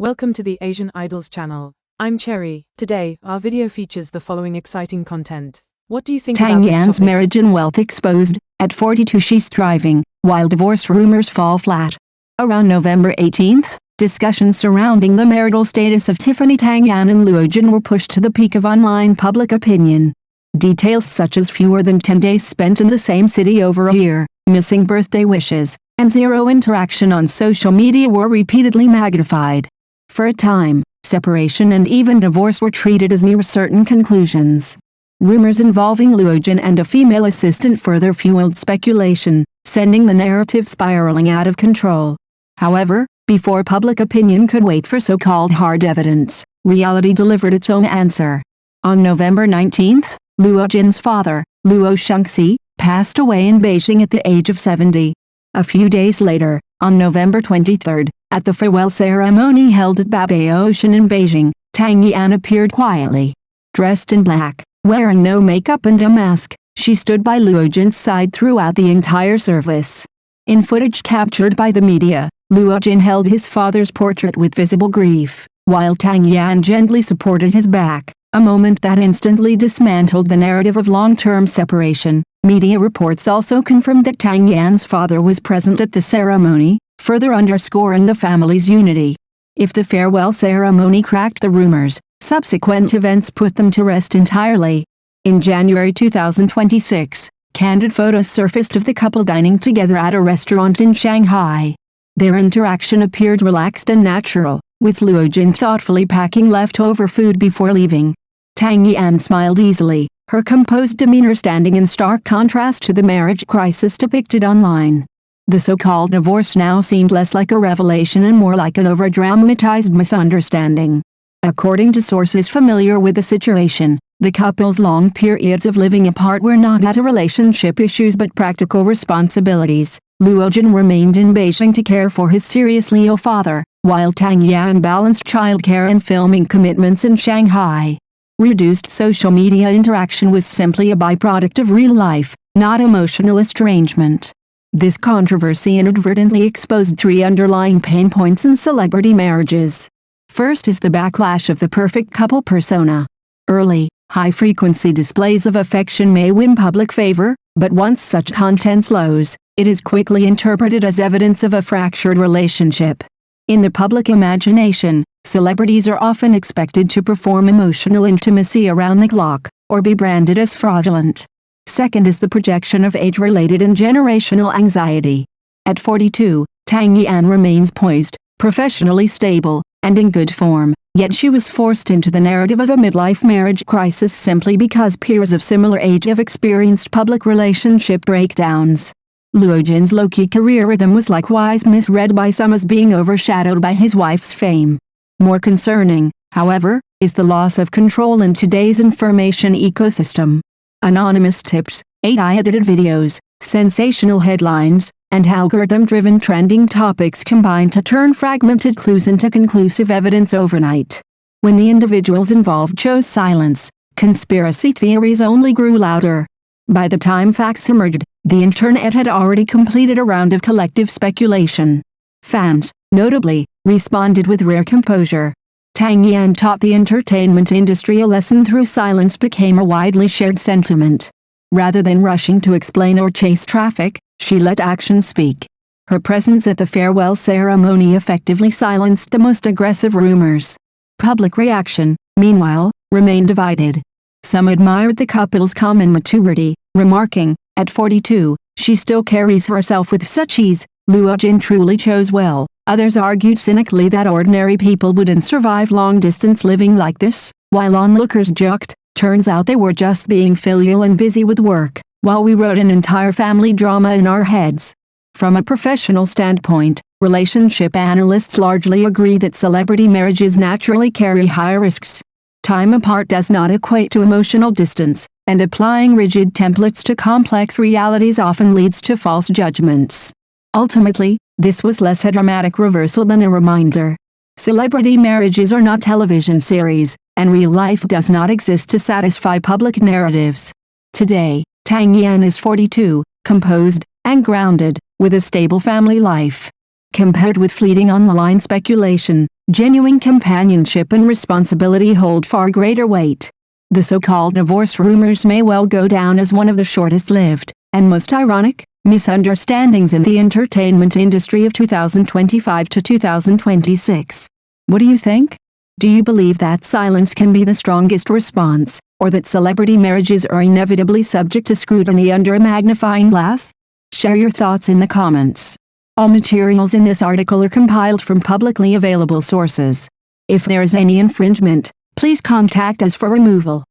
Welcome to the Asian Idols channel. I'm Cherry. Today, our video features the following exciting content. What do you think Tang about this Yan's topic? marriage and wealth exposed. At 42 she's thriving, while divorce rumors fall flat. Around November 18th, discussions surrounding the marital status of Tiffany, Tang Yan and Luo Jin were pushed to the peak of online public opinion. Details such as fewer than 10 days spent in the same city over a year, missing birthday wishes, and zero interaction on social media were repeatedly magnified. For a time, separation and even divorce were treated as near certain conclusions. Rumors involving Luo Jin and a female assistant further fueled speculation, sending the narrative spiraling out of control. However, before public opinion could wait for so-called hard evidence, reality delivered its own answer. On November 19, Luo Jin's father, Luo Shengxi, passed away in Beijing at the age of 70. A few days later, on November 23, at the farewell ceremony held at Babei Ocean in Beijing, Tang Yan appeared quietly. Dressed in black, wearing no makeup and a mask, she stood by Luo Jin's side throughout the entire service. In footage captured by the media, Luo Jin held his father's portrait with visible grief, while Tang Yan gently supported his back, a moment that instantly dismantled the narrative of long-term separation. Media reports also confirmed that Tang Yan's father was present at the ceremony, further underscoring the family's unity. If the farewell ceremony cracked the rumors, subsequent events put them to rest entirely. In January 2026, candid photos surfaced of the couple dining together at a restaurant in Shanghai. Their interaction appeared relaxed and natural, with Luo Jin thoughtfully packing leftover food before leaving. Tang Yan smiled easily, her composed demeanor standing in stark contrast to the marriage crisis depicted online. The so-called divorce now seemed less like a revelation and more like an over-dramatized misunderstanding. According to sources familiar with the situation, the couple's long periods of living apart were not due to relationship issues but practical responsibilities. Luo Jin remained in Beijing to care for his seriously ill father, while Tang Yan balanced childcare and filming commitments in Shanghai. Reduced social media interaction was simply a byproduct of real life, not emotional estrangement. This controversy inadvertently exposed three underlying pain points in celebrity marriages. First is the backlash of the perfect couple persona. Early, high-frequency displays of affection may win public favor, but once such content slows, it is quickly interpreted as evidence of a fractured relationship. In the public imagination, celebrities are often expected to perform emotional intimacy around the clock, or be branded as fraudulent. Second is the projection of age-related and generational anxiety. At 42, Tang Yan remains poised, professionally stable, and in good form, yet she was forced into the narrative of a midlife marriage crisis simply because peers of similar age have experienced public relationship breakdowns. Luo Jin's low-key career rhythm was likewise misread by some as being overshadowed by his wife's fame. More concerning, however, is the loss of control in today's information ecosystem. Anonymous tips, AI-edited videos, sensational headlines, and algorithm-driven trending topics combine to turn fragmented clues into conclusive evidence overnight. When the individuals involved chose silence, conspiracy theories only grew louder. By the time facts emerged, the internet had already completed a round of collective speculation. Fans, notably, responded with rare composure. Tang Yan taught the entertainment industry a lesson through silence became a widely shared sentiment. Rather than rushing to explain or chase traffic, she let action speak. Her presence at the farewell ceremony effectively silenced the most aggressive rumors. Public reaction, meanwhile, remained divided. Some admired the couple's common maturity, remarking, "At 42, she still carries herself with such ease, Luo Jin truly chose well." Others argued cynically that ordinary people wouldn't survive long-distance living like this, while onlookers joked, "Turns out they were just being filial and busy with work, while we wrote an entire family drama in our heads." From a professional standpoint, relationship analysts largely agree that celebrity marriages naturally carry higher risks. Time apart does not equate to emotional distance, and applying rigid templates to complex realities often leads to false judgments. Ultimately, this was less a dramatic reversal than a reminder. Celebrity marriages are not television series, and real life does not exist to satisfy public narratives. Today, Tang Yan is 42, composed, and grounded, with a stable family life. Compared with fleeting online speculation, Genuine companionship and responsibility hold far greater weight. The so-called divorce rumors may well go down as one of the shortest-lived, and most ironic, misunderstandings in the entertainment industry of 2025 to 2026. What do you think? Do you believe that silence can be the strongest response, or that celebrity marriages are inevitably subject to scrutiny under a magnifying glass? Share your thoughts in the comments. All materials in this article are compiled from publicly available sources. If there is any infringement, please contact us for removal.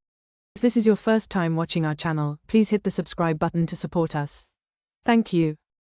If this is your first time watching our channel, please hit the subscribe button to support us. Thank you.